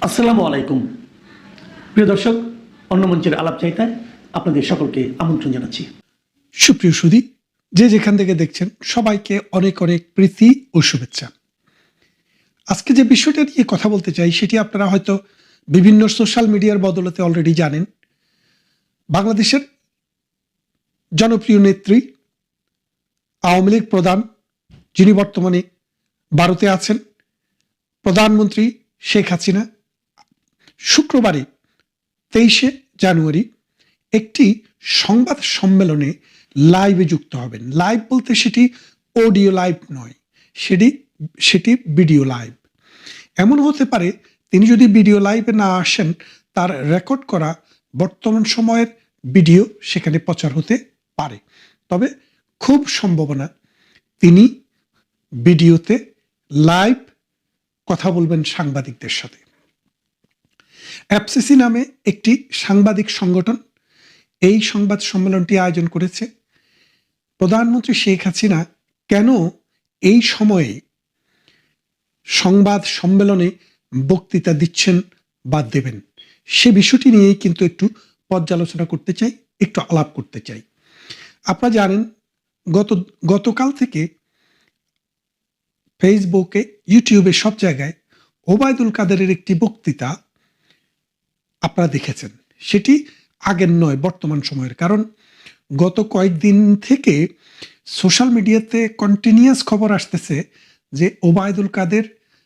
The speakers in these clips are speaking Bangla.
আসসালামু আলাইকুম প্রিয় দর্শক, অন্য মঞ্চের আলাপ চাইতায় আপনাদের সকলকে আমন্ত্রণ জানাচ্ছি। সুপ্রিয় সুধী, যে যেখান থেকে দেখছেন সবাইকে অনেক অনেক প্রীতি ও শুভেচ্ছা। আজকে যে বিষয়টা নিয়ে কথা বলতে চাই সেটি আপনারা হয়তো বিভিন্ন সোশ্যাল মিডিয়ার বদৌলতে অলরেডি জানেন। বাংলাদেশের জনপ্রিয় নেত্রী, আওয়ামী লীগ প্রধান, যিনি বর্তমানে ভারতে আছেন, প্রধানমন্ত্রী শেখ হাসিনা শুক্রবারে 23শে জানুয়ারি একটি সংবাদ সম্মেলনে লাইভে যুক্ত হবেন। লাইভ বলতে সেটি অডিও লাইভ নয়, সেটি ভিডিও লাইভ। এমন হতে পারে তিনি যদি ভিডিও লাইভে না আসেন, তার রেকর্ড করা বর্তমান সময়ের ভিডিও সেখানে প্রচার হতে পারে। তবে খুব সম্ভাবনা তিনি ভিডিওতে লাইভ কথা বলবেন সাংবাদিকদের সাথে। এফসিসি নামে একটি সাংবাদিক সংগঠন এই সংবাদ সম্মেলনটি আয়োজন করেছে। প্রধানমন্ত্রী শেখ হাসিনা কেন এই সময়ে সংবাদ সম্মেলনে বক্তৃতা দিচ্ছেন বা দেবেন, সে বিষয়টি নিয়েই কিন্তু একটু পর্যালোচনা করতে চাই, একটু আলাপ করতে চাই। আপনারা জানেন গতকাল থেকে ফেসবুকে, ইউটিউবে সব জায়গায় ওবায়দুল কাদেরের একটি বক্তৃতা আপনারা দেখেছেন। সেটি আগের নয়, বর্তমান সময়ের। কারণ গত কয়েকদিন থেকে সোশ্যাল মিডিয়াতে কন্টিনিউয়াস খবর আসতেছে যে ওবায়দুল কাদের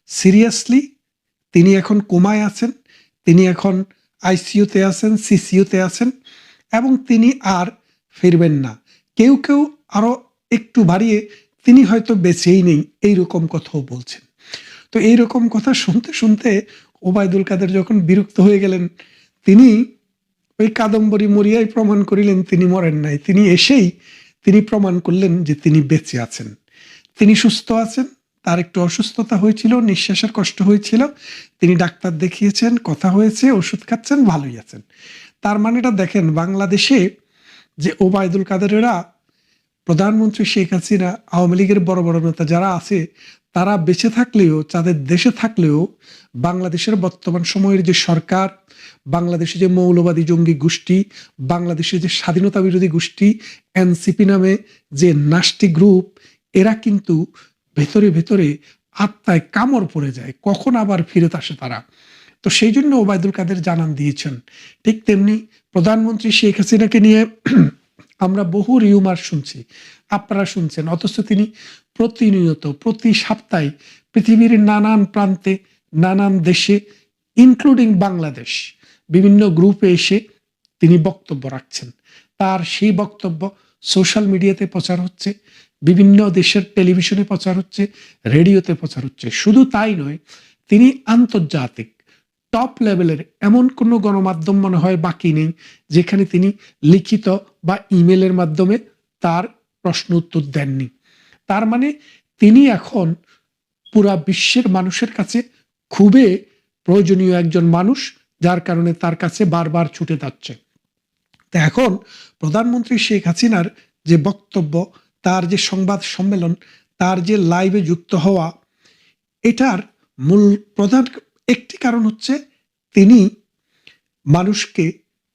সিরিয়াসলি তিনি এখন কোমায় আছেন, তিনি এখন আইসিইউতে আছেন, সিসিইউতে আছেন এবং তিনি আর ফিরবেন না। কেউ কেউ আরো একটু বাড়িয়ে তিনি হয়তো বেঁচেই নেই, এইরকম কথাও বলছেন। তো এইরকম কথা শুনতে শুনতে ওবায়দুল কাদের যখন বিরক্ত হয়ে গেলেন, তিনি ওই কাদম্বরী মরিয়াই প্রমাণ করিলেন তিনি মরেন নাই। তিনি এসেই তিনি প্রমাণ করলেন যে তিনি বেঁচে আছেন, তিনি সুস্থ আছেন। তার একটু অসুস্থতা হয়েছিল, নিঃশ্বাসের কষ্ট হয়েছিল, তিনি ডাক্তার দেখিয়েছেন, কথা হয়েছে, ওষুধ খাচ্ছেন, ভালোই আছেন। তার মানেটা দেখেন, বাংলাদেশে যে ওবায়দুল কাদেরেরা, প্রধানমন্ত্রী শেখ হাসিনা, আওয়ামী লীগের বড় বড় নেতা যারা আছে, তারা বেঁচে থাকলেও, তাদের দেশে থাকলেও বাংলাদেশের বর্তমান সময়ের যে সরকার, বাংলাদেশে যে মৌলবাদী জঙ্গি গোষ্ঠী, বাংলাদেশের যে স্বাধীনতা বিরোধী গোষ্ঠী এনসিপি নামে যে নাস্তিক গ্রুপ, এরা কিন্তু ভেতরে ভেতরে আত্মায় কামড় পড়ে যায়, কখন আবার ফিরত আসে তারা। তো সেই জন্য ওবায়দুল কাদের জানান দিয়েছেন। ঠিক তেমনি প্রধানমন্ত্রী শেখ হাসিনাকে নিয়ে আমরা বহু রিউমার শুনছি, আপনারা শুনছেন, অথচ তিনি প্রতিনিয়ত, প্রতি সপ্তাহে পৃথিবীর নানান প্রান্তে, নানান দেশে, ইনক্লুডিং বাংলাদেশ, বিভিন্ন গ্রুপে এসে তিনি বক্তব্য রাখছেন। তার সেই বক্তব্য সোশ্যাল মিডিয়াতে প্রচার হচ্ছে, বিভিন্ন দেশের টেলিভিশনে প্রচার হচ্ছে, রেডিওতে প্রচার হচ্ছে। শুধু তাই নয়, তিনি আন্তর্জাতিক টপ লেভেলের এমন কোনো গণমাধ্যম মনে হয় বাকি নেই যেখানে তিনি লিখিত বা ইমেলের মাধ্যমে তার প্রশ্ন উত্তর দেননি। তার মানে তিনি এখন পুরা বিশ্বের মানুষের কাছে খুবই প্রয়োজনীয় একজন মানুষ, যার কারণে তার কাছে বারবার ছুটে যাচ্ছে। তা এখন প্রধানমন্ত্রী শেখ হাসিনার যে বক্তব্য, তার যে সংবাদ সম্মেলন, তার যে লাইভে যুক্ত হওয়া, এটার মূল প্রধান একটি কারণ হচ্ছে তিনি মানুষকে,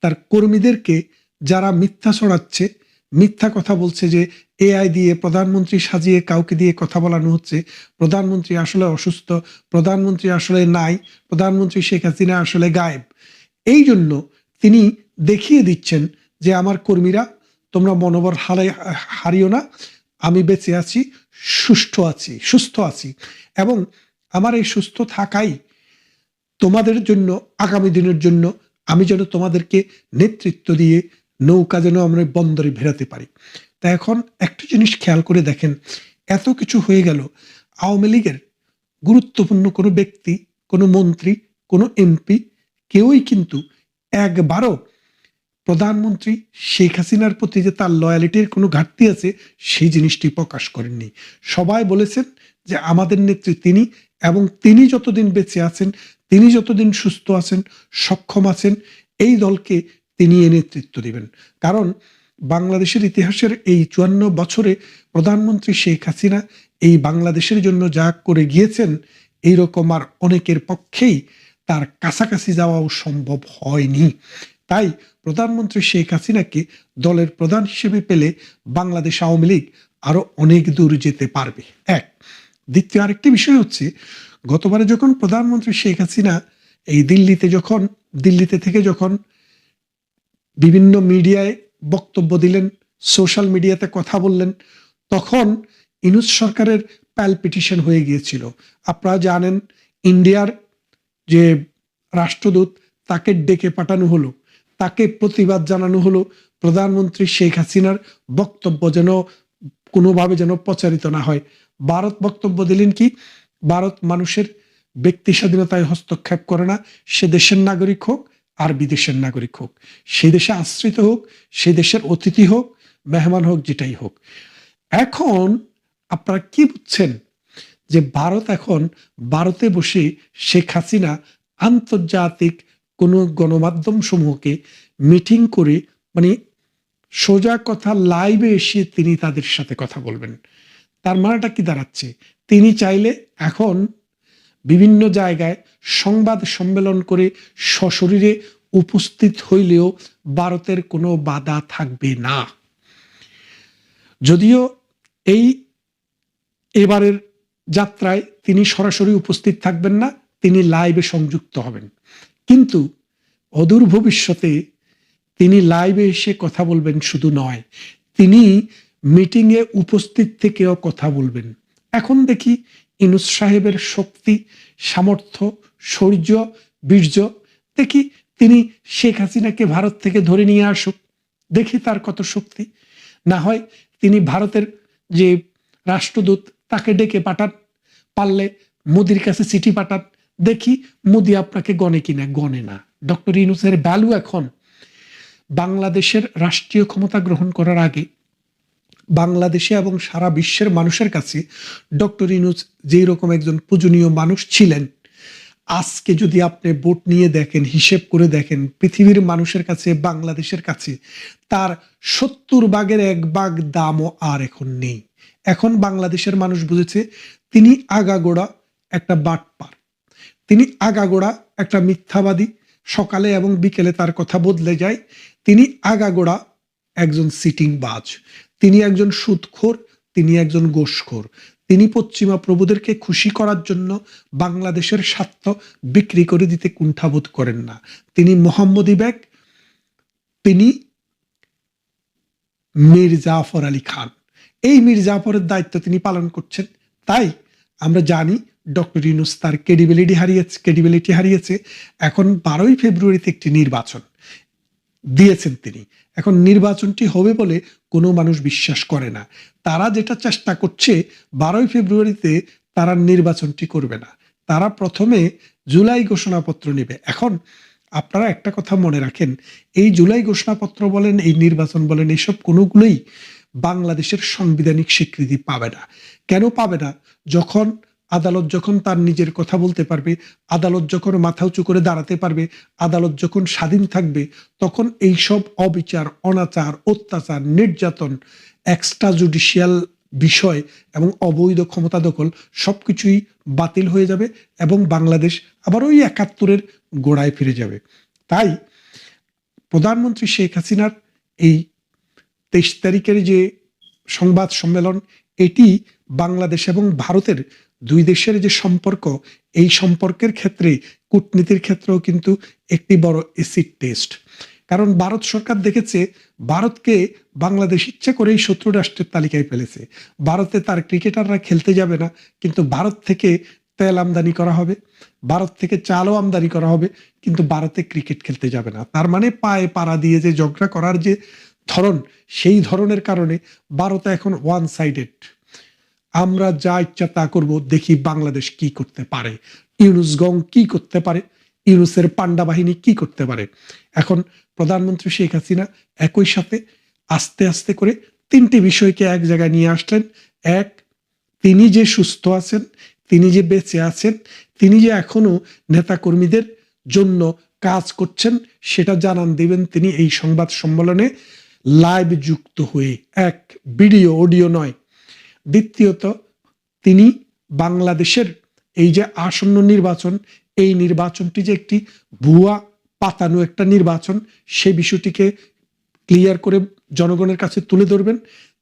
তার কর্মীদেরকে যারা মিথ্যা ছড়াচ্ছে, মিথ্যা কথা বলছে যে এআই দিয়ে প্রধানমন্ত্রী সাজিয়ে কাউকে দিয়ে কথা বলানো হচ্ছে, প্রধানমন্ত্রী আসলে অসুস্থ, প্রধানমন্ত্রী আসলে নাই, প্রধানমন্ত্রী শেখ হাসিনা আসলে গায়েব, এই জন্য তিনি দেখিয়ে দিচ্ছেন যে আমার কর্মীরা, তোমরা মনোবল হারিও না, আমি বেঁচে আছি, সুস্থ আছি এবং আমার এই সুস্থ থাকাই তোমাদের জন্য, আগামী দিনের জন্য আমি যেন তোমাদেরকে নেতৃত্ব দিয়ে নৌকা যেন আমরা বন্দরে ভেরাতে পারি। তা এখন একটা জিনিস খেয়াল করে দেখেন, এত কিছু হয়ে গেল, আওয়ামী লীগের গুরুত্বপূর্ণ কোনো ব্যক্তি, কোনো মন্ত্রী, কোনো এমপি, কেউই কিন্তু একবারও প্রধানমন্ত্রী শেখ হাসিনার প্রতি যে তার লয়ালিটির কোনো ঘাটতি আছে সেই জিনিসটি প্রকাশ করেননি। সবাই বলেছেন যে আমাদের নেত্রী তিনি, এবং তিনি যতদিন বেঁচে আছেন, তিনি যতদিন সুস্থ আছেন, সক্ষম আছেন, এই দলকে তিনি নেতৃত্ব দিবেন। কারণ বাংলাদেশের ইতিহাসের এই 54 বছরে প্রধানমন্ত্রী শেখ হাসিনা এই বাংলাদেশের জন্য যা করে গিয়েছেন, এইরকম আর অনেকের পক্ষেই তার কাছাকাছি যাওয়াও সম্ভব হয়নি। তাই প্রধানমন্ত্রী শেখ হাসিনাকে দলের প্রধান হিসেবে পেলে বাংলাদেশ আওয়ামী লীগ আরো অনেক দূর যেতে পারবে। এক, দ্বিতীয় আরেকটি বিষয় হচ্ছে, গতবারে যখন প্রধানমন্ত্রী শেখ হাসিনা এই দিল্লিতে থেকে যখন বিভিন্ন মিডিয়ায় বক্তব্য দিলেন, সোশ্যাল মিডিয়াতে কথা বললেন, তখন ইউনূস সরকারের প্যালপিটিশন হয়ে গিয়েছিল। আপনারা জানেন, ইন্ডিয়ার যে রাষ্ট্রদূত তাকে ডেকে পাঠানো হলো, তাকে প্রতিবাদ জানানো হলো প্রধানমন্ত্রী শেখ হাসিনার বক্তব্য যেন কোনোভাবে যেন প্রচারিত না হয়। ভারত বক্তব্য দিলেন কি, ভারত মানুষের ব্যক্তি স্বাধীনতায় হস্তক্ষেপ করে না, সে দেশের নাগরিক হোক আর বিদেশের নাগরিক হোক, সে দেশে আশ্রিত হোক, সে দেশের অতিথি হোক, মেহমান হোক, যেটাই হোক। এখন আপনারা কি বুঝছেন যে ভারতে বসে শেখ হাসিনা আন্তর্জাতিক কোনো গণমাধ্যম সমূহকে মিটিং করে, মানে সোজা কথা লাইভে এসে তিনি তাদের সাথে কথা বলবেন। তার মানেটা কি দাঁড়াচ্ছে, তিনি চাইলে এখন বিভিন্ন জায়গায় সংবাদ সম্মেলন করে সশরীরে উপস্থিত হইলেও ভারতের কোনো বাধা থাকবে না। যদিও এবারের যাত্রায় তিনি সরাসরি উপস্থিত থাকবেন না, তিনি লাইভে সংযুক্ত হবেন, কিন্তু অদূর ভবিষ্যতে তিনি লাইভে এসে কথা বলবেন শুধু নয়, তিনি মিটিংয়ে উপস্থিত থেকেও কথা বলবেন। এখন দেখি ইউনূস সাহেবের শক্তি, সামর্থ্য, শৌর্য, বীর্য, দেখি তিনি শেখ হাসিনাকে ভারত থেকে ধরে নিয়ে আসুক, দেখি তার কত শক্তি। না হয় তিনি ভারতের যে রাষ্ট্রদূত তাকে ডেকে পাঠান, পারলে মোদির কাছে চিঠি পাঠান, দেখি মোদি আপনাকে গণে কিনা। গণে না। ডক্টর ইউনূসের ভ্যালু এখন বাংলাদেশের রাষ্ট্রীয় ক্ষমতা গ্রহণ করার আগে বাংলাদেশে এবং সারা বিশ্বের মানুষের কাছে ডক্টর ইউনূস যেই রকম একজন পূজনীয় মানুষ ছিলেন, আজকে যদি আপনি ভোট নিয়ে দেখেন, হিসেব করে দেখেন, পৃথিবীর মানুষের কাছে, বাংলাদেশের কাছে তার 70 ভাগের 1 ভাগ দামও আর এখন নেই। এখন বাংলাদেশের মানুষ বুঝেছে তিনি আগাগোড়া একটা বাটপার, তিনি আগাগোড়া একটা মিথ্যাবাদী। সকালে এবং বিকেলে তার কথা বদলে যায়। তিনি আগাগোড়া একজন সিটিং বাজ, তিনি একজন সুদখোর, তিনি একজন ঘুষখোর। তিনি পশ্চিমা প্রভুদেরকে খুশি করার জন্য বাংলাদেশের স্বার্থ বিক্রি করে দিতে কুণ্ঠাবোধ করেন না। তিনি মোহাম্মদী ব্যাগ, তিনি মীর জাফর আলী খান। এই মীর জাফরের দায়িত্ব তিনি পালন করছেন। তাই আমরা জানি ডক্টর ইউনূস তার ক্রেডিবিলিটি হারিয়েছে। এখন 12ই ফেব্রুয়ারিতে একটি নির্বাচন দিয়েছেন তিনি। এখন নির্বাচনটি হবে বলে কোনো মানুষ বিশ্বাস করে না। তারা যেটা চেষ্টা করছে, 12ই ফেব্রুয়ারিতে তারা নির্বাচনটি করবে না, তারা প্রথমে জুলাই ঘোষণাপত্র নেবে। এখন আপনারা একটা কথা মনে রাখেন, এই জুলাই ঘোষণাপত্র বলেন, এই নির্বাচন বলেন, এসব কোনোগুলোই বাংলাদেশের সাংবিধানিক স্বীকৃতি পাবে না। কেন পাবে না? যখন আদালত যখন তার নিজের কথা বলতে পারবে, আদালত যখন মাথা উঁচু করে দাঁড়াতে পারবে, আদালত যখন স্বাধীন থাকবে, তখন এইসব অবিচার, অনাচার, অত্যাচার, নির্যাতন, এক্সট্রা জুডিশিয়াল বিষয় এবং অবৈধ ক্ষমতা দখল সবকিছুই বাতিল হয়ে যাবে এবং বাংলাদেশ আবার ওই 71-এর গোড়ায় ফিরে যাবে। তাই প্রধানমন্ত্রী শেখ হাসিনার এই 23 তারিখের যে সংবাদ সম্মেলন, এটি বাংলাদেশ এবং ভারতের দুই দেশের যে সম্পর্ক, এই সম্পর্কের ক্ষেত্রে, কূটনীতির ক্ষেত্রেও কিন্তু একটি বড় এসিড টেস্ট। কারণ ভারত সরকার দেখেছে ভারতকে বাংলাদেশ ইচ্ছা করেই শত্রু রাষ্ট্রের তালিকায় ফেলেছে। ভারতে তার ক্রিকেটাররা খেলতে যাবে না, কিন্তু ভারত থেকে তেল আমদানি করা হবে, ভারত থেকে চালও আমদানি করা হবে, কিন্তু ভারতে ক্রিকেট খেলতে যাবে না। তার মানে পায়ে পাড়া দিয়ে যে ঝগড়া করার যে ধরন, সেই ধরনের কারণে ভারত এখন ওয়ান সাইডেড। আমরা যা ইচ্ছা তা করব, দেখি বাংলাদেশ কি করতে পারে, ইউনূস গং কি করতে পারে, ইউনূসের পান্ডা বাহিনী কি করতে পারে। এখন প্রধানমন্ত্রী শেখ হাসিনা একই সাথে আস্তে আস্তে করে 3টি বিষয়কে এক জায়গায় নিয়ে আসলেন। এক, তিনি যে সুস্থ আছেন, তিনি যে বেঁচে আছেন, তিনি যে এখনো নেতাকর্মীদের জন্য কাজ করছেন, সেটা জানান দিবেন তিনি এই সংবাদ সম্মেলনে লাইভ যুক্ত হয়ে, এক ভিডিও, অডিও নয়। দ্বিতীয়ত, তিনি বাংলাদেশের এই যে আসন্ন নির্বাচন, এই নির্বাচনটি যে একটি ভুয়া পাতানো একটা নির্বাচন, সে বিষয়টিকে ক্লিয়ার করে জনগণের কাছে তুলে ধরবেন।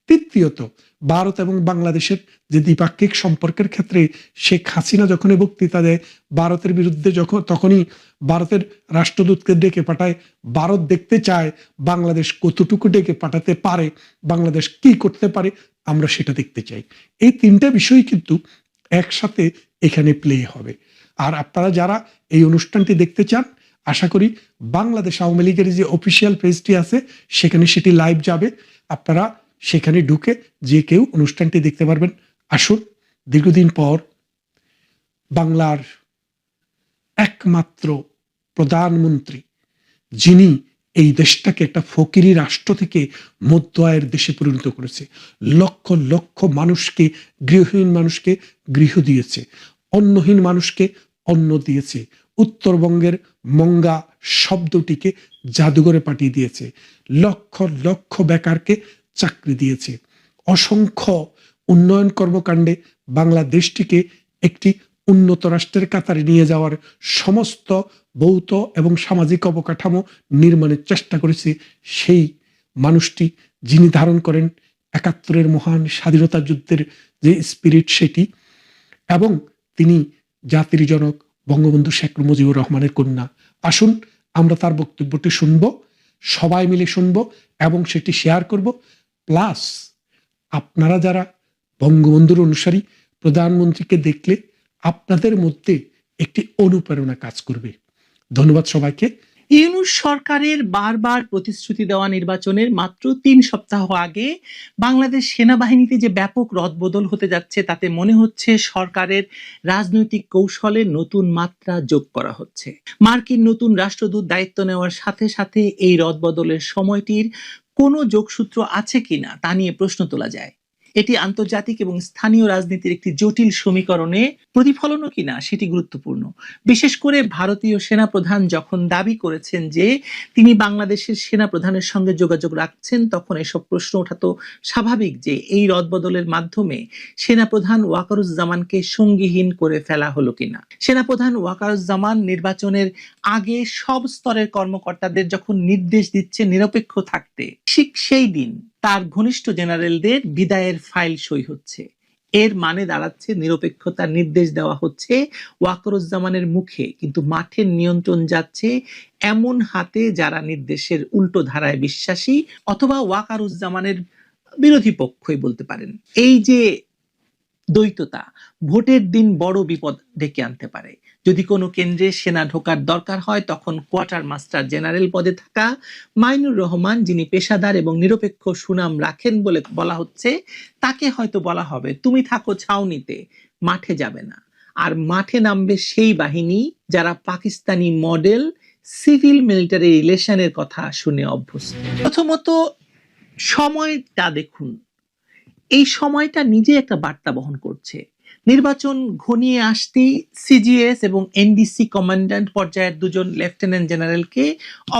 তৃতীয়ত, ভারত এবং বাংলাদেশের যে দ্বিপাক্ষিক সম্পর্কের ক্ষেত্রে শেখ হাসিনা যখন বক্তৃতা দেয় ভারতের বিরুদ্ধে, তখনই ভারতের রাষ্ট্রদূতকে ডেকে পাঠায়। ভারত দেখতে চায় বাংলাদেশ কতটুকু ডেকে পাঠাতে পারে, বাংলাদেশ কি করতে পারে, আমরা সেটা দেখতে চাই। এই তিনটা বিষয় কিন্তু একসাথে এখানে প্লে হবে। আর আপনারা যারা এই অনুষ্ঠানটি দেখতে চান, আশা করি বাংলাদেশ আওয়ামী লীগের যে অফিসিয়াল পেজটি আছে সেখানে সেটি লাইভ যাবে। আপনারা সেখানে ঢুকে যে কেউ অনুষ্ঠানটি দেখতে পারবেন। আসুন, দীর্ঘদিন পর বাংলার একমাত্র প্রধানমন্ত্রী, যিনি এই দেশটাকে একটা ফকিরি রাষ্ট্র থেকে মধ্য আয়ের দেশে পরিণত করেছে, লক্ষ লক্ষ মানুষকে, গৃহহীন মানুষকে গৃহ দিয়েছে, অন্নহীন মানুষকে অন্ন দিয়েছে, উত্তরবঙ্গের মঙ্গা শব্দটিকে জাদুঘরে পাঠিয়ে দিয়েছে, লক্ষ লক্ষ বেকারকে চাকরি দিয়েছে, অসংখ্য উন্নয়ন কর্মকাণ্ডে বাংলাদেশটিকে একটি উন্নত রাষ্ট্রের কাতারে নিয়ে যাওয়ার সমস্ত ভৌত এবং সামাজিক অবকাঠামো নির্মাণের চেষ্টা করেছে সেই মানুষটি, যিনি ধারণ করেন ৭১-এর মহান স্বাধীনতা যুদ্ধের যে স্পিরিট সেটি, এবং তিনি জাতির জনক বঙ্গবন্ধু শেখ মুজিবুর রহমানের কন্যা। আসুন আমরা তার বক্তব্যটি শুনবো, সবাই মিলে শুনবো এবং সেটি শেয়ার করব। প্লাস আপনারা যারা বঙ্গবন্ধুর অনুসারী, প্রধানমন্ত্রীকে দেখলে আপনাদের মধ্যে একটি অনুপ্রেরণা কাজ করবে। ধন্যবাদ সবাইকে। ইউনূস সরকারের বারবার প্রতিশ্রুতি দেওয়া নির্বাচনের মাত্র ৩ সপ্তাহ আগে বাংলাদেশ সেনাবাহিনীতে যে ব্যাপক রদবদল হতে যাচ্ছে, তাতে মনে হচ্ছে সরকারের রাজনৈতিক কৌশলে নতুন মাত্রা যোগ করা হচ্ছে। মার্কিন নতুন রাষ্ট্রদূত দায়িত্ব নেওয়ার সাথে সাথে এই রদবদলের সময়টির কোনো যোগসূত্র আছে কিনা তা নিয়ে প্রশ্ন তোলা যায়। এটি আন্তর্জাতিক এবং স্থানীয় রাজনীতির একটি জটিল সমীকরণে প্রতিফলনও কিনা সেটি গুরুত্বপূর্ণ। বিশেষ করে ভারতীয় সেনাপ্রধান যখন দাবি করেছেন যে তিনি বাংলাদেশের সেনাপ্রধানের সঙ্গে যোগাযোগ রাখছেন, তখন এসব প্রশ্ন ওঠা তো স্বাভাবিক যে এই রদবদলের মাধ্যমে সেনাপ্রধান ওয়াকারুজ্জামানকে সঙ্গীহীন করে ফেলা হলো কিনা। সেনাপ্রধান ওয়াকারুজ্জামান নির্বাচনের আগে সব স্তরের কর্মকর্তাদের যখন নির্দেশ দিচ্ছে নিরপেক্ষ থাকতে, ঠিক সেই দিন তার ঘনিষ্ঠ জেনারেলদের বিদায়ের ফাইল সই হচ্ছে। এর মানে দাঁড়াচ্ছে নিরপেক্ষতার নির্দেশ দেওয়া হচ্ছে ওয়াকারুজ্জামানের মুখে, কিন্তু মাঠের নিয়ন্ত্রণ যাচ্ছে এমন হাতে যারা নির্দেশের উল্টো ধারায় বিশ্বাসী অথবা ওয়াকারুজ্জামানের বিরোধী পক্ষই বলতে পারেন। এই যে দ্বৈততা ভোটের দিন বড় বিপদ ডেকে আনতে পারে। যদি কোনো কেন্দ্রে সেনা ঢোকার দরকার হয়, তখন কোয়ার্টার মাস্টার জেনারেল পদে থাকা মাইনুর রহমান, যিনি পেশাদার এবং নিরপেক্ষ সুনাম রাখেন বলে বলা হচ্ছে, তাকে হয়তো বলা হবে তুমি থাকো ছাউনিতে, মাঠে যাবে না। আর মাঠে নামবে সেই বাহিনী যারা পাকিস্তানি মডেল সিভিল মিলিটারি রিলেশনের কথা শুনে অভ্যস্ত। প্রথমত সময়টা দেখুন, এই সময়টা নিজে একটা বার্তা বহন করছে। নির্বাচন ঘনিয়ে আসতেই সিজিএস এবং এনডিসি কমান্ড্যান্ট পর্যায়ের 2 জন লেফটেন্যান্ট জেনারেলকে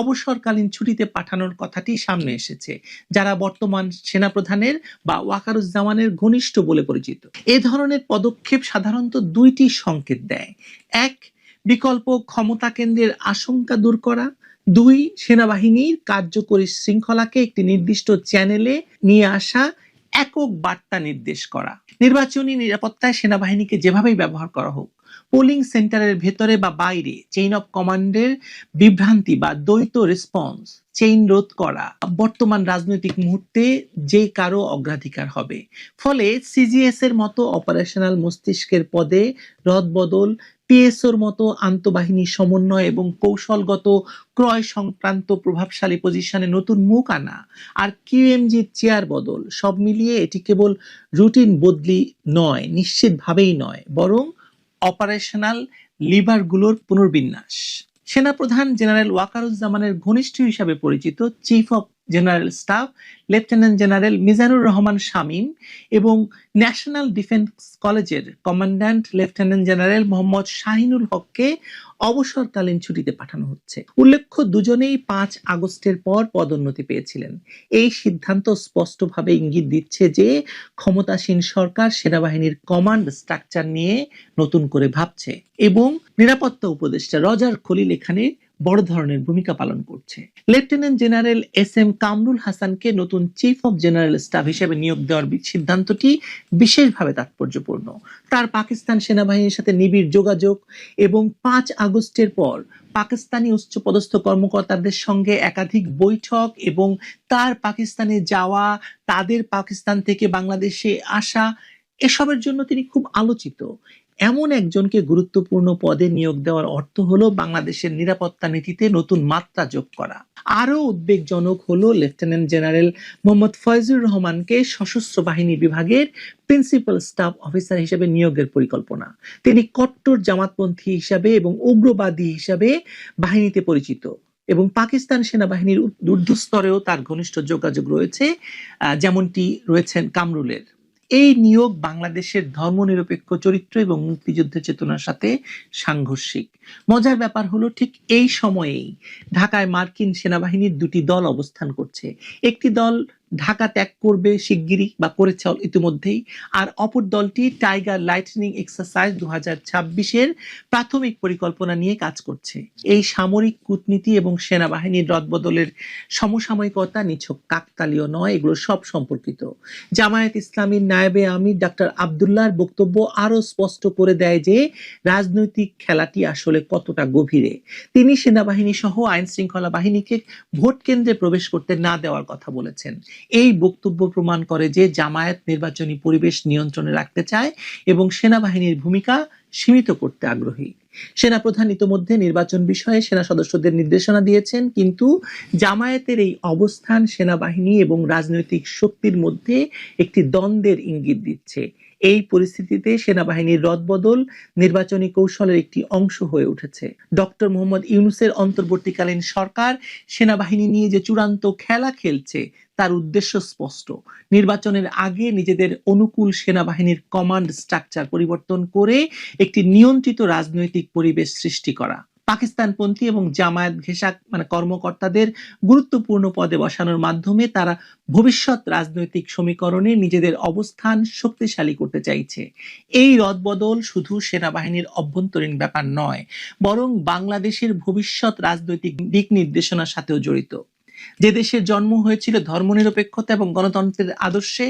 অবসরকালীন ছুটিতে পাঠানোর কথাটি সামনে এসেছে, যারা বর্তমান সেনাপ্রধানের বা ওয়াকারুজ্জামানের ঘনিষ্ঠ বলে পরিচিত। এ ধরনের পদক্ষেপ সাধারণত 2টি সংকেত দেয়: 1, বিকল্প ক্ষমতা কেন্দ্রের আশঙ্কা দূর করা; 2, সেনাবাহিনীর কার্যকরী শৃঙ্খলাকে একটি নির্দিষ্ট চ্যানেলে নিয়ে আসা, একক বার্তা নির্দেশ করা। নির্বাচনী নিরাপত্তায় সেনাবাহিনীকে যেভাবেই ব্যবহার করা হোক, পোলিং সেন্টারের ভেতরে বা বাইরে চেইন অফ কমান্ডের বিভ্রান্তি বা দ্বৈত রেসপন্স চেইন রোধ করা বর্তমান রাজনৈতিক মুহূর্তে যে কারো অগ্রাধিকার হবে। ফলে সিজিএস এর মতো অপারেশনাল মস্তিষ্কের পদে রদবদল, পিএসওর মতো আন্তঃবাহিনী সমন্বয় এবং কৌশলগত ক্রয় সংক্রান্ত প্রভাবশালী পজিশনে নতুন মুখ আনা, আর কিউএমজির চেয়ার বদল, সব মিলিয়ে এটি কেবল রুটিন বদলি নয়, নিশ্চিতভাবেই নয়, বরং অপারেশনাল লিভারগুলোর পুনর্বিন্যাস। সেনাপ্রধান জেনারেল ওয়াকারুজ্জামানের ঘনিষ্ঠ হিসাবে পরিচিত chief of general staff lieutenant general Mizanur Rahman Shamim এবং ন্যাশনাল ডিফেন্স কলেজের commandant lieutenant general Mohammad Shahinul হককে অবসরকালীন ছুটিতে পাঠানো হচ্ছে। উল্লেখ্য, দুজনেই 5 আগস্টের পর পদোন্নতি পেয়েছিলেন। এই সিদ্ধান্ত স্পষ্টভাবে ইঙ্গিত দিচ্ছে যে ক্ষমতাসীন সরকার সেনাবাহিনীর কমান্ড স্ট্রাকচার নিয়ে নতুন করে ভাবছে এবং নিরাপত্তা উপদেষ্টা রজার খলিল এখানে বড় ধরনের ভূমিকা পালন করছে। লেফটেন্যান্ট জেনারেল SM কামরুল হাসানকে নতুন চিফ অফ জেনারেল স্টাফ হিসেবে নিয়োগ দেওয়ার সিদ্ধান্তটি বিশেষভাবে তাৎপর্যপূর্ণ। তার পাকিস্তান সেনাবাহিনীর সাথে নিবিড় যোগাযোগ এবং 5 আগস্টের পর পাকিস্তানি উচ্চপদস্থ কর্মকর্তাদের সঙ্গে একাধিক বৈঠক এবং তার পাকিস্তানে যাওয়া, তাদের পাকিস্তান থেকে বাংলাদেশে আসা, এসবের জন্য তিনি খুব আলোচিত। এমন একজনকে গুরুত্বপূর্ণ পদে নিয়োগ দেওয়ার অর্থ হলো বাংলাদেশের নিরাপত্তা নীতিতে নতুন মাত্রা যোগ করা। আরও উদ্বেগজনক হলো লেফটেন্যান্ট জেনারেল মোহাম্মদ ফয়জুর রহমানকে সশস্ত্র বাহিনী বিভাগের প্রিন্সিপাল স্টাফ অফিসার হিসেবে নিয়োগের পরিকল্পনা। তিনি কট্টর জামাতপন্থী হিসাবে এবং উগ্রবাদী হিসাবে বাহিনীতে পরিচিত এবং পাকিস্তান সেনাবাহিনীর ঊর্ধ্বস্তরেও তার ঘনিষ্ঠ যোগাযোগ রয়েছে, যেমনটি রয়েছেন কামরুলের। এই নিয়োগ বাংলাদেশের ধর্মনিরপেক্ষ চরিত্র এবং মুক্তিযুদ্ধের চেতনার সাথে সাংঘর্ষিক। মজার ব্যাপার হলো ঠিক এই সময়েই ঢাকায় মার্কিন সেনাবাহিনীর 2টি দল অবস্থান করছে। একটি দল ঢাকা ত্যাগ করবে শিগগিরই বা করেছে ইতিমধ্যেই, আর অপর দলটি টাইগার লাইটনিং এক্সারসাইজ 2026-এর প্রাথমিক পরিকল্পনা নিয়ে কাজ করছে। এই সামরিক কূটনীতি এবং সেনাবাহিনীর রদবদলের সমসাময়িকতা নিছক কাকতালীয় নয়, এগুলো সব সম্পর্কিত। জামায়াত ইসলামীর নায়েবে আমির ডাক্তার আব্দুল্লাহর বক্তব্য আরো স্পষ্ট করে দেয় যে রাজনৈতিক খেলাটি আসলে কতটা গভীরে। তিনি সেনাবাহিনী সহ আইন শৃঙ্খলা বাহিনীকে ভোট কেন্দ্রে প্রবেশ করতে না দেওয়ার কথা বলেছেন। এই বক্তব্য প্রমাণ করে যে জামায়াত নির্বাচনী পরিবেশ নিয়ন্ত্রণে রাখতে চায় এবং সেনাবাহিনীর ভূমিকা সীমিত করতে আগ্রহী। সেনাপ্রধান ইতোমধ্যে নির্বাচন বিষয়ে সেনা সদস্যদের নির্দেশনা দিয়েছেন, কিন্তু জামায়াতের এই অবস্থান সেনাবাহিনী এবং রাজনৈতিক শক্তির মধ্যে একটি দ্বন্দ্বের ইঙ্গিত দিচ্ছে। এই পরিস্থিতিতে সেনাবাহিনীর রদবদল নির্বাচনী কৌশলের একটি অংশ হয়ে উঠেছে। ডক্টর মোহাম্মদ ইউনূসের অন্তর্বর্তীকালীন সরকার সেনাবাহিনী নিয়ে যে চূড়ান্ত খেলা খেলছে তার উদ্দেশ্য স্পষ্ট। নির্বাচনের আগে নিজেদের অনুকূল সেনাবাহিনীর কমান্ড স্ট্রাকচার পরিবর্তন করে একটি নিয়ন্ত্রিত রাজনৈতিক পরিবেশ সৃষ্টি করা। পাকিস্তানপন্থী এবং জামায়াত ঘেঁষা কর্মকর্তাদের গুরুত্বপূর্ণ পদে বসানোর মাধ্যমে তারা ভবিষ্যৎ রাজনৈতিক সমীকরণে নিজেদের অবস্থান শক্তিশালী করতে চাইছে। এই রদবদল শুধু সেনাবাহিনীর অভ্যন্তরীণ ব্যাপার নয়, বরং বাংলাদেশের ভবিষ্যৎ রাজনৈতিক দিক নির্দেশনার সাথেও জড়িত। যে দেশের জন্ম হয়েছিল ধর্মনিরপেক্ষতা এবং গণতন্ত্রের আদর্শে,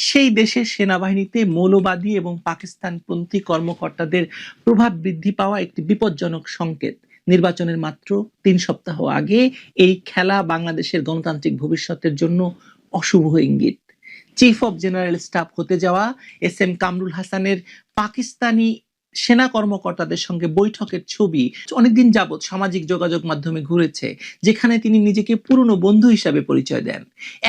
সেই দেশের সেনাবাহিনীতে মৌলবাদী এবং পাকিস্তানপন্থী কর্মকর্তাদের প্রভাব বৃদ্ধি পাওয়া একটি বিপজ্জনক সংকেত। নির্বাচনের মাত্র 3 সপ্তাহ আগে এই খেলা বাংলাদেশের গণতান্ত্রিক ভবিষ্যতের জন্য অশুভ ইঙ্গিত। চিফ অফ জেনারেল স্টাফ হতে যাওয়া SM কামরুল হাসানের পাকিস্তানি সেনা কর্মকর্তাদের সঙ্গে বৈঠকের ছবি অনেকদিন যাবৎ সামাজিক যোগাযোগ মাধ্যমে ঘুরেছে, যেখানে তিনি নিজেকে পুরনো বন্ধু হিসাবে পরিচয় দেন।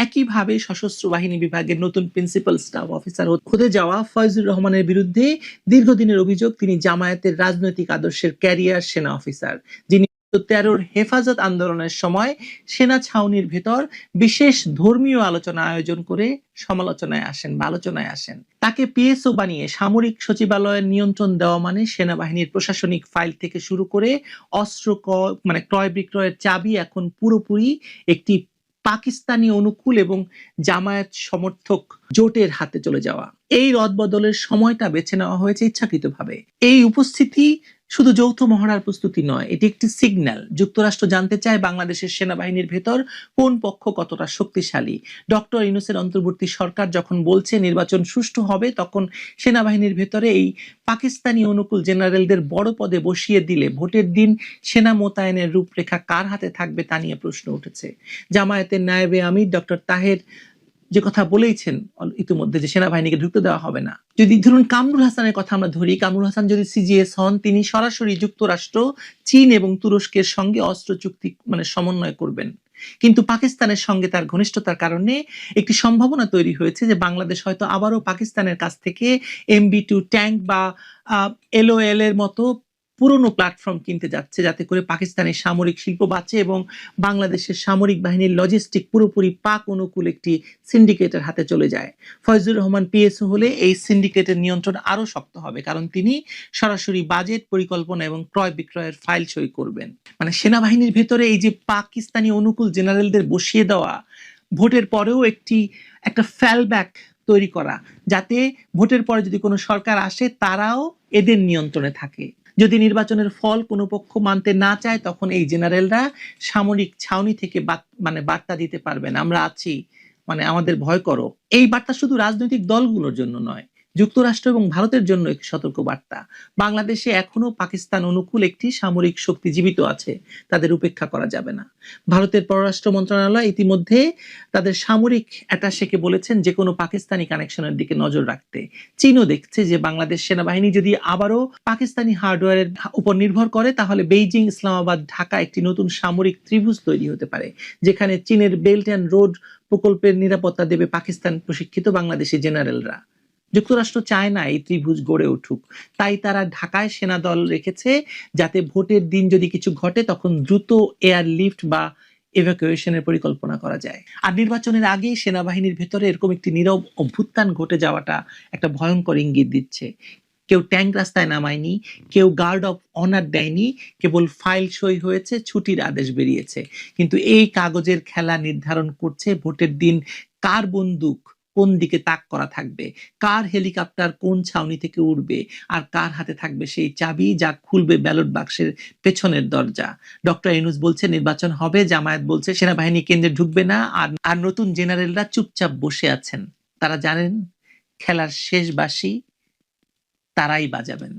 একইভাবে সশস্ত্র বাহিনী বিভাগের নতুন প্রিন্সিপাল স্টাফ অফিসার হতে যাওয়া ফয়জুর রহমানের বিরুদ্ধে দীর্ঘদিনের অভিযোগ তিনি জামায়াতের রাজনৈতিক আদর্শের ক্যারিয়ার সেনা অফিসার, যিনি 13-র হেফাজত আন্দোলনের সময় সেনা ছাউনির ভেতর বিশেষ ধর্মীয় আলোচনা আয়োজন করে সমালোচনায় আসেন বা আলোচনায় আসেন। তাকে PSO বানিয়ে সামরিক সচিবালয়ের নিয়ন্ত্রণ দেওয়া মানে সেনাবাহিনীর প্রশাসনিক ফাইল থেকে শুরু করে অস্ত্র ক্রয় বিক্রয়ের চাবি এখন পুরোপুরি একটি পাকিস্তানি অনুকূল এবং জামায়াত সমর্থক জোটের হাতে চলে যাওয়া। এই রদবদলের সময়টা বেছে নেওয়া হয়েছে ইচ্ছাকৃতভাবে। এই উপস্থিতি শুধু যৌথ মহড়ার প্রস্তুতি নয়, এটি একটি সিগন্যাল। যুক্তরাষ্ট্র জানতে চায় বাংলাদেশের সেনাবাহিনীর ভেতর কোন পক্ষ কতটা শক্তিশালী। ডক্টর ইউনূসের অন্তর্বর্তী সরকার যখন বলছে নির্বাচন সুষ্ঠু হবে, তখন সেনাবাহিনীর ভেতরে এই পাকিস্তানি অনুকূল জেনারেলদের বড় পদে বসিয়ে দিলে ভোটের দিন সেনা মোতায়েনের রূপরেখা কার হাতে থাকবে তা নিয়ে প্রশ্ন উঠেছে। জামায়াতের নায়েবে আমির ডক্টর তাহের যে কথা বলেইছেন ইতিমধ্যে যে সেনাবাহিনীকে ঢুকতে দেওয়া হবে না। যদি ধরুন কামরুল হাসানের কথা আমরা ধরি, কামরুল হাসান যদি CGS হন, তিনি সরাসরি যুক্তরাষ্ট্র, চীন এবং তুরস্কের সঙ্গে অস্ত্র চুক্তি সমন্বয় করবেন। কিন্তু পাকিস্তানের সঙ্গে তার ঘনিষ্ঠতার কারণে একটি সম্ভাবনা তৈরি হয়েছে যে বাংলাদেশ হয়তো আবারও পাকিস্তানের কাছ থেকে MB2 ট্যাঙ্ক বা LOL এর মতো পুরনো প্ল্যাটফর্ম কিনতে যাচ্ছে, যাতে করে পাকিস্তানের সামরিক শিল্প বাঁচে এবং বাংলাদেশের সামরিক বাহিনীর লজিস্টিক পুরোপুরি পাক অনুকূল একটি সিন্ডিকেটের হাতে চলে যায়। ফয়জুর রহমান পিএসও হলে এই সিন্ডিকেটের নিয়ন্ত্রণ আরো শক্ত হবে, কারণ তিনি সরাসরি বাজেট, পরিকল্পনা এবং ক্রয় বিক্রয়ের ফাইল সই করবেন। মানে সেনাবাহিনীর ভেতরে এই যে পাকিস্তানি অনুকূল জেনারেলদের বসিয়ে দেওয়া, ভোটের পরেও একটা ফ্যালব্যাক তৈরি করা, যাতে ভোটের পরে যদি কোনো সরকার আসে তারাও এদের নিয়ন্ত্রণে থাকে। যদি নির্বাচনের ফল কোনো পক্ষ মানতে না চায়, তখন এই জেনারেলরা সামরিক ছাউনি থেকে বার্তা দিতে পারবেন, আমরা আছি, মানে আমাদের ভয় করো। এই বার্তা শুধু রাজনৈতিক দলগুলোর জন্য নয়, যুক্তরাষ্ট্র এবং ভারতের জন্য একটি সতর্ক বার্তা। বাংলাদেশে এখনো পাকিস্তান অনুকূল একটি সামরিক শক্তি জীবিত আছে, তাদের উপেক্ষা করা যাবে না। ভারতের পররাষ্ট্র মন্ত্রণালয় ইতিমধ্যে তাদের সামরিক অ্যাটাশেকে বলেছেন যে কোনো পাকিস্তানি কানেকশনের দিকে নজর রাখতে। চীনও দেখছে যে বাংলাদেশ সেনাবাহিনী যদি আবারও পাকিস্তানি হার্ডওয়্যারের উপর নির্ভর করে, তাহলে বেইজিং, ইসলামাবাদ, ঢাকা একটি নতুন সামরিক ত্রিভুজ তৈরি হতে পারে, যেখানে চীনের বেল্ট অ্যান্ড রোড প্রকল্পের নিরাপত্তা দেবে পাকিস্তান প্রশিক্ষিত বাংলাদেশি জেনারেলরা। যুক্তরাষ্ট্র চায় না এই ত্রিভুজ গড়ে উঠুক, তাই তারা ঢাকায় সেনা দল রেখেছে, যাতে ভোটের দিন যদি কিছু ঘটে তখন দ্রুত এয়ার লিফট বা এভাকুয়েশনের পরিকল্পনা করা যায়। আর নির্বাচনের আগেই সেনাবাহিনীর ভেতরে এরকম একটি নীরব অভ্যুত্থান ঘটে যাওয়াটা একটা ভয়ঙ্কর ইঙ্গিত দিচ্ছে। কেউ ট্যাঙ্ক রাস্তায় নামায়নি, কেউ গার্ড অফ অনার দেয়নি, কেবল ফাইল সই হয়েছে, ছুটির আদেশ বেরিয়েছে। কিন্তু এই কাগজের খেলা নির্ধারণ করছে ভোটের দিন কার বন্দুক কোন দিকে তাক করা থাকবে, কার হেলিকপ্টার কোন ছাউনি থেকে উঠবে, আর কার হাতে থাকবে সেই চাবি যা খুলবে ব্যালট বাক্সের পেছনের দরজা। ডক্টর ইউনূস বলছে নির্বাচন হবে, জামায়াত বলছে সেনাবাহিনী কেন্দ্রে ঢুকবে না, আর নতুন জেনারেলরা চুপচাপ বসে আছেন। তারা জানেন খেলার শেষ বাঁশি তারাই বাজাবেন।